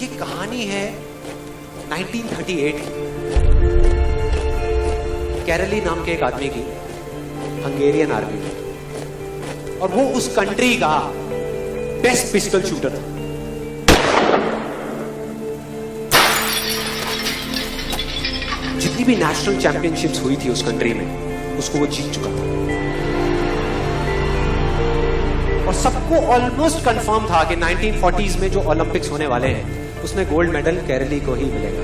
ये कहानी है 1938 की। कैरली नाम के एक आदमी की, हंगेरियन आर्मी में, और वो उस कंट्री का बेस्ट पिस्टल शूटर था। जितनी भी नेशनल चैंपियनशिप्स हुई थी उस कंट्री में, उसको वो जीत चुका था। और सबको ऑलमोस्ट कंफर्म था कि 1940s में जो ओलंपिक्स होने वाले हैं उसमें गोल्ड मेडल कैरली को ही मिलेगा।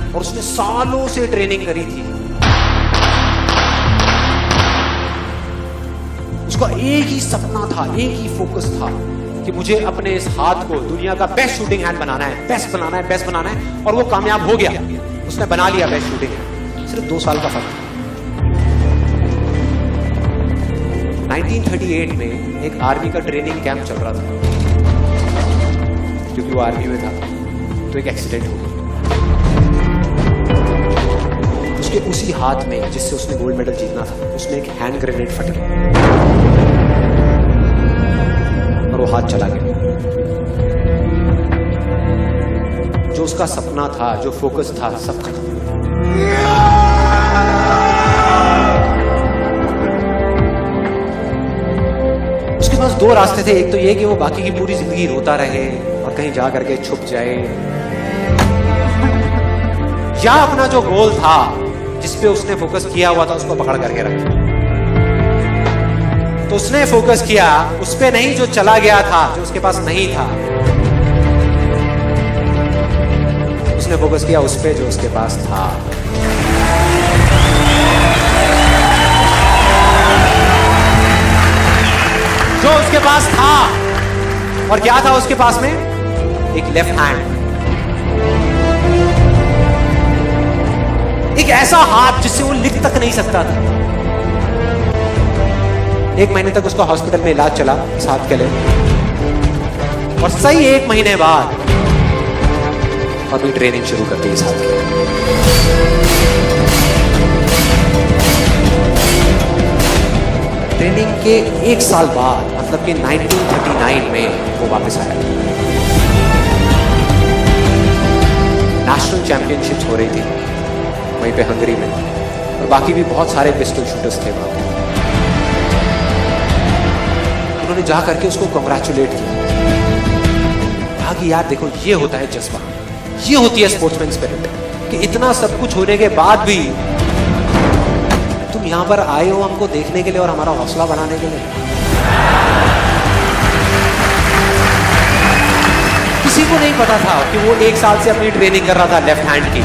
और उसने सालों से ट्रेनिंग करी थी। उसका एक ही सपना था, एक ही फोकस था कि मुझे अपने इस हाथ को दुनिया का बेस्ट शूटिंग हैंड बनाना है, बेस्ट बनाना है, बेस्ट बनाना है। और वो कामयाब हो गया, उसने बना लिया बेस्ट शूटिंग हैंड। सिर्फ 2 साल का फर्क था। 1938 में एक आर्मी का ट्रेनिंग कैंप चल रहा था। क्योंकि वो आर्मी में था तो एक एक्सीडेंट हो गया। उसके उसी हाथ में जिससे उसने गोल्ड मेडल जीतना था, उसमें एक हैंड ग्रेनेड फट गया और वो हाथ चला गया। जो उसका सपना था, जो फोकस था, सब खत्म। उसके पास 2 रास्ते थे। एक तो ये कि वो बाकी की पूरी जिंदगी रोता रहे और कहीं जा करके छुप जाए, या अपना जो गोल था जिस पे उसने फोकस किया हुआ था उसको पकड़ करके रखे। तो उसने फोकस किया उस पे नहीं जो चला गया था, जो उसके पास नहीं था। उसने फोकस किया उस पे जो उसके पास था। जो उसके पास था, और क्या था उसके पास में? एक लेफ्ट हैंड, एक ऐसा हाथ जिससे वो लिख तक नहीं सकता था। 1 महीने तक उसका हॉस्पिटल में इलाज चला इस हाथ के लिए, और सही 1 महीने बाद अभी ट्रेनिंग शुरू करती है इस हाथ की। ट्रेनिंग के 1 साल बाद, मतलब कि 1939 में वो वापस आया। नेशनल चैंपियनशिप्स हो रही थी वहीं पे हंगरी में, और बाकी भी बहुत सारे पिस्टल शूटर्स थे वहां पे। उन्होंने जा करके उसको कांग्रेचुलेट किया। कहा कि यार देखो, ये होता है जज्बा, ये होती है स्पोर्ट्समैन स्पिरिट, कि इतना सब कुछ होने के बाद भी तुम यहां पर आए हो हमको देखने के लिए और हमारा हौसला बढ़ाने के लिए। किसी को नहीं पता था कि वो 1 साल से अपनी ट्रेनिंग कर रहा था लेफ्ट हैंड की।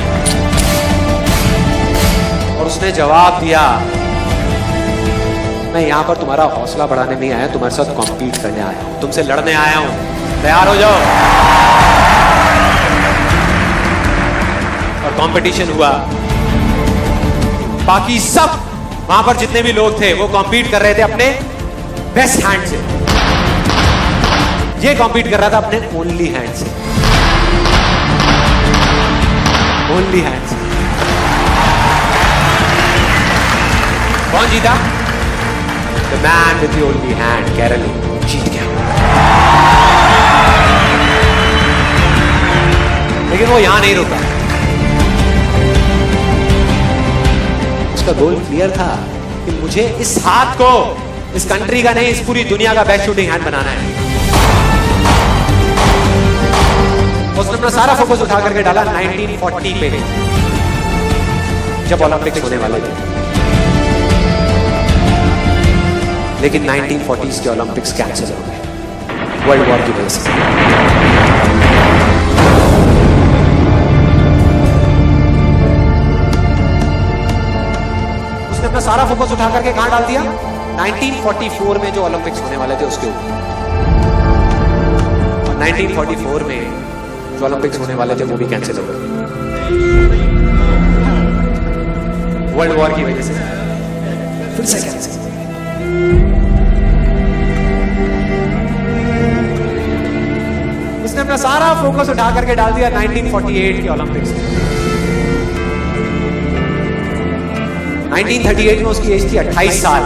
और उसने जवाब दिया, मैं यहां पर तुम्हारा हौसला बढ़ाने नहीं आया, तुम्हारे साथ कॉम्पीट करने आया हूं, तुमसे लड़ने आया हूं, तैयार हो जाओ। और कंपटीशन हुआ। बाकी सब वहां पर जितने भी लोग थे वो कॉम्पीट कर रहे थे अपने बेस्ट हैंड से। ये कॉम्पीट कर रहा था अपने ओनली हैंड से, ओनली हैंड से। कौन जीता? The man with the only hand, Kairali जीत गया। लेकिन वो यहां नहीं रुका। उसका गोल क्लियर था कि मुझे इस हाथ को इस कंट्री का नहीं, इस पूरी दुनिया का बेस्ट शूटिंग हैंड बनाना है। उसने अपना सारा फोकस उठा करके डाला 1940 पे, जब ओलंपिक्स होने वाले थे। लेकिन 1940s के ओलंपिक्स कैंसिल हो गए वर्ल्ड वॉर की वजह से। उसने अपना सारा फोकस उठा करके कहां डाल दिया? 1944 में जो ओलंपिक्स होने वाले थे उसके ऊपर। और 1944 में जो ओलंपिक्स होने वाले थे वो भी कैंसिल हो गए वर्ल्ड वॉर की वजह से। फिर से कैंसिल। उसने अपना सारा फोकस उठा करके डाल दिया 1948 के ओलंपिक्स में। 1938 में उसकी एज थी 28 साल,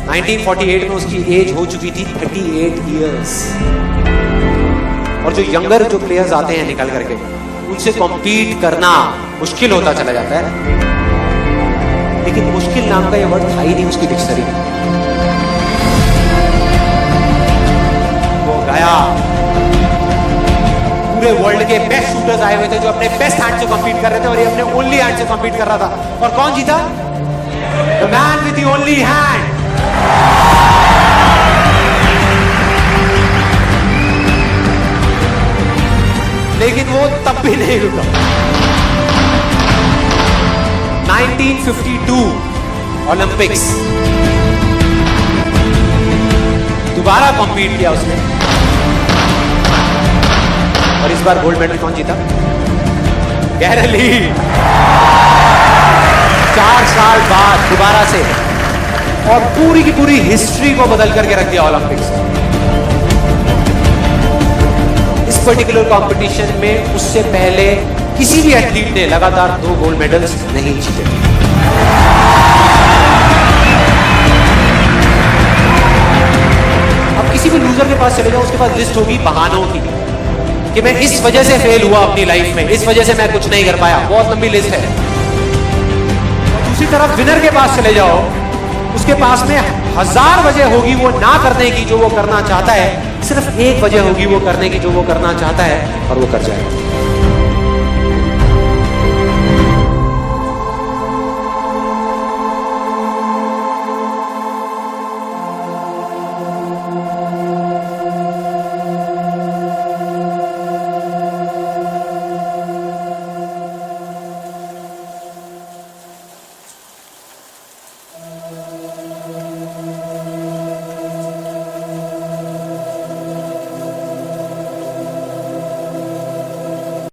1948 में उसकी एज हो चुकी थी 38 इयर्स। और जो यंगर जो प्लेयर्स आते हैं निकल करके, उनसे कॉम्पीट करना मुश्किल होता चला जाता है। लेकिन मुश्किल नाम का ये वर्ड था ही नहीं उसकी डिक्शनरी में। वो गया, पूरे वर्ल्ड के बेस्ट शूटर्स आए हुए थे जो अपने बेस्ट हैंड से कॉम्पीट कर रहे थे, और ये अपने ओनली हैंड से कॉम्पीट कर रहा था। और कौन जीता? The man with the only hand. लेकिन वो तब भी नहीं रुका। 1952 ओलंपिक्स, दोबारा कॉम्पीट किया उसने, और इस बार गोल्ड मेडल कौन जीता? गैरन ली। 4 साल बाद दोबारा से, और पूरी की पूरी हिस्ट्री को बदल करके रख दिया ओलंपिक्स। इस पर्टिकुलर कंपटीशन में उससे पहले किसी भी एथलीट ने लगातार 2 गोल्ड मेडल्स नहीं जीते। अब किसी भी लूजर के पास चले जाओ, उसके पास लिस्ट होगी बहानों की कि मैं इस वजह से फेल हुआ अपनी लाइफ में, इस वजह से मैं कुछ नहीं कर पाया। बहुत लंबी लिस्ट है। और दूसरी तरफ विनर के पास चले जाओ, उसके पास में 1000 वजह होगी वो ना करने की जो वो करना चाहता है, सिर्फ एक वजह होगी वो करने की जो वो करना चाहता है, और वो कर जाएगा।